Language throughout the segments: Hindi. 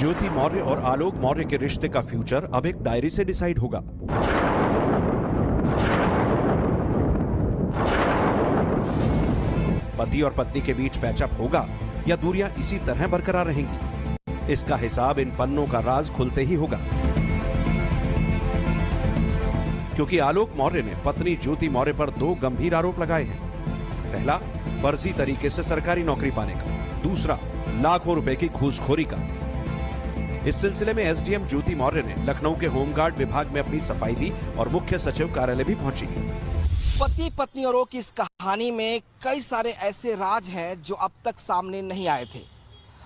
ज्योति मौर्य और आलोक मौर्य के रिश्ते का फ्यूचर अब एक डायरी से डिसाइड होगा। पति और पत्नी के बीच पैचअप होगा या दूरियां इसी तरह बरकरार रहेंगी, इसका हिसाब इन पन्नों का राज खुलते ही होगा। क्योंकि आलोक मौर्य ने पत्नी ज्योति मौर्य पर 2 गंभीर आरोप लगाए हैं। पहला, फर्जी तरीके से सरकारी नौकरी पाने का, दूसरा लाखों रुपए की घूसखोरी का। इस सिलसिले में एसडीएम ज्योति मौर्य ने लखनऊ के होमगार्ड विभाग में अपनी सफाई दी और मुख्य सचिव कार्यालय भी पहुंची। पति पत्नी औरों की इस कहानी में कई सारे ऐसे राज हैं जो अब तक सामने नहीं आए थे,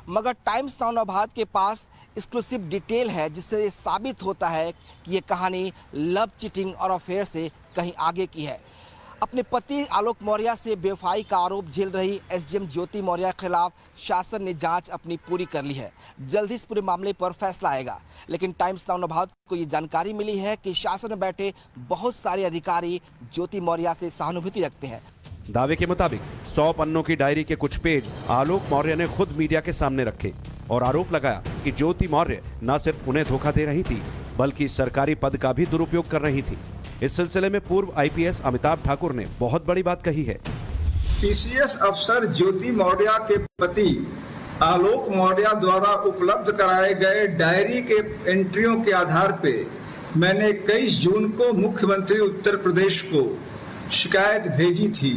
मगर टाइम्स नाउ भारत के पास एक्सक्लूसिव डिटेल है जिससे ये साबित होता है कि ये कहानी लव चीटिंग और अफेयर से कहीं आगे की है। अपने पति आलोक मौर्य से बेवफाई का आरोप झेल रही एसडीएम ज्योति मौर्य के खिलाफ शासन ने जांच अपनी पूरी कर ली है। जल्द ही इस पूरे मामले पर फैसला आएगा, लेकिन टाइम्स नाउ भारत को ये जानकारी मिली है कि शासन में बैठे बहुत सारे अधिकारी ज्योति मौर्य से सहानुभूति रखते हैं। दावे के मुताबिक 100 पन्नों की डायरी के कुछ पेज आलोक मौर्य ने खुद मीडिया के सामने रखे और आरोप लगाया कि ज्योति मौर्य न सिर्फ उन्हें धोखा दे रही थी बल्कि सरकारी पद का भी दुरुपयोग कर रही थी। इस सिलसिले में पूर्व आईपीएस अमिताभ ठाकुर ने बहुत बड़ी बात कही है। पीसीएस अफसर ज्योति मौर्य के पति आलोक मौर्य द्वारा उपलब्ध कराए गए डायरी के एंट्रियों के आधार पे मैंने 21 जून को मुख्यमंत्री उत्तर प्रदेश को शिकायत भेजी थी।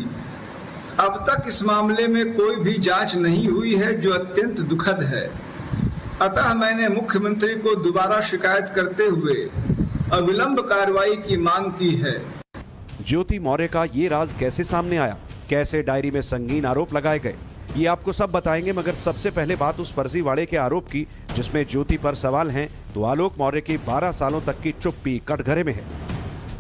अब तक इस मामले में कोई भी जांच नहीं हुई है, जो अत्यंत दुखद है। अतः मैंने मुख्यमंत्री को दोबारा शिकायत करते हुए अविलंब कार्रवाई की मांग की है। ज्योति मौर्य का ये राज कैसे सामने आया, कैसे डायरी में संगीन आरोप लगाए गए, ये आपको सब बताएंगे। मगर सबसे पहले बात उस फर्जीवाड़े के आरोप की जिसमें ज्योति पर सवाल हैं, तो आलोक मौर्य की 12 सालों तक की चुप्पी कटघरे में है।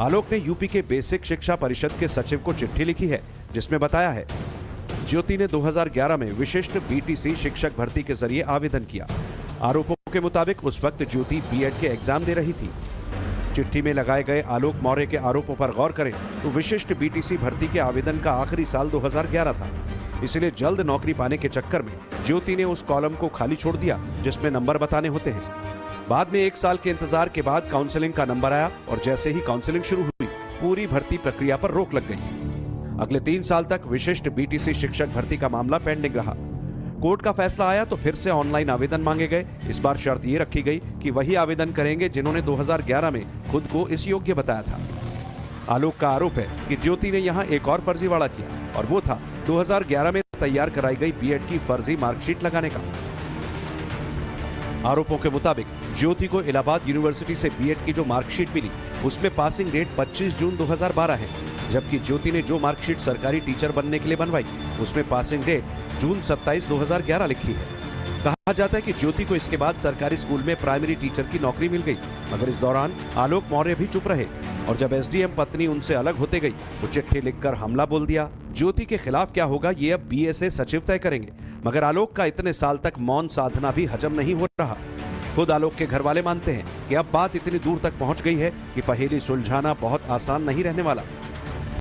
आलोक ने यूपी के बेसिक शिक्षा परिषद के सचिव को चिट्ठी लिखी है जिसमें बताया है ज्योति ने 2011 में विशिष्ट बीटीसी शिक्षक भर्ती के जरिए आवेदन किया। आरोपों के मुताबिक उस वक्त ज्योति बीएड के एग्जाम दे रही थी। चिट्ठी में लगाए गए आलोक मौर्य के आरोपों पर गौर करें तो विशिष्ट बीटीसी भर्ती के आवेदन का आखिरी साल 2011 था, इसलिए जल्द नौकरी पाने के चक्कर में ज्योति ने उस कॉलम को खाली छोड़ दिया जिसमें नंबर बताने होते हैं। बाद में 1 साल के इंतजार के बाद काउंसलिंग का नंबर आया और जैसे ही काउंसलिंग शुरू हुई पूरी भर्ती प्रक्रिया पर रोक लग गई। अगले 3 साल तक विशिष्ट बीटीसी शिक्षक भर्ती का मामला पेंडिंग रहा। कोर्ट का फैसला आया तो फिर से ऑनलाइन आवेदन मांगे गए। इस बार शर्त ये रखी गई कि वही आवेदन करेंगे जिन्होंने 2011 में खुद को इस योग्य बताया था। आलोक का आरोप है कि ज्योति ने यहाँ एक और फर्जीवाड़ा किया और वो था 2011 में तैयार कराई गई बीएड की फर्जी मार्कशीट लगाने का। आरोपों के मुताबिक ज्योति को इलाहाबाद यूनिवर्सिटी से बीएड की जो मार्कशीट मिली उसमें पासिंग रेट 25 जून 2012 है, जबकि ज्योति ने जो मार्कशीट सरकारी टीचर बनने के लिए बनवाई उसमें पासिंग डेट जून 27, 2011 लिखी है। कहा जाता है कि ज्योति को इसके बाद सरकारी स्कूल में प्राइमरी टीचर की नौकरी मिल गई, मगर इस दौरान आलोक मौर्य भी चुप रहे और जब एसडीएम पत्नी उनसे अलग होते गई वो चिट्ठी लिखकर हमला बोल दिया। ज्योति के खिलाफ क्या होगा ये अब बीएसए सचिव तय करेंगे, मगर आलोक का इतने साल तक मौन साधना भी हजम नहीं हो रहा। खुद आलोक के घरवाले मानते हैं कि अब बात इतनी दूर तक पहुंच गई है कि पहेली सुलझाना बहुत आसान नहीं रहने वाला।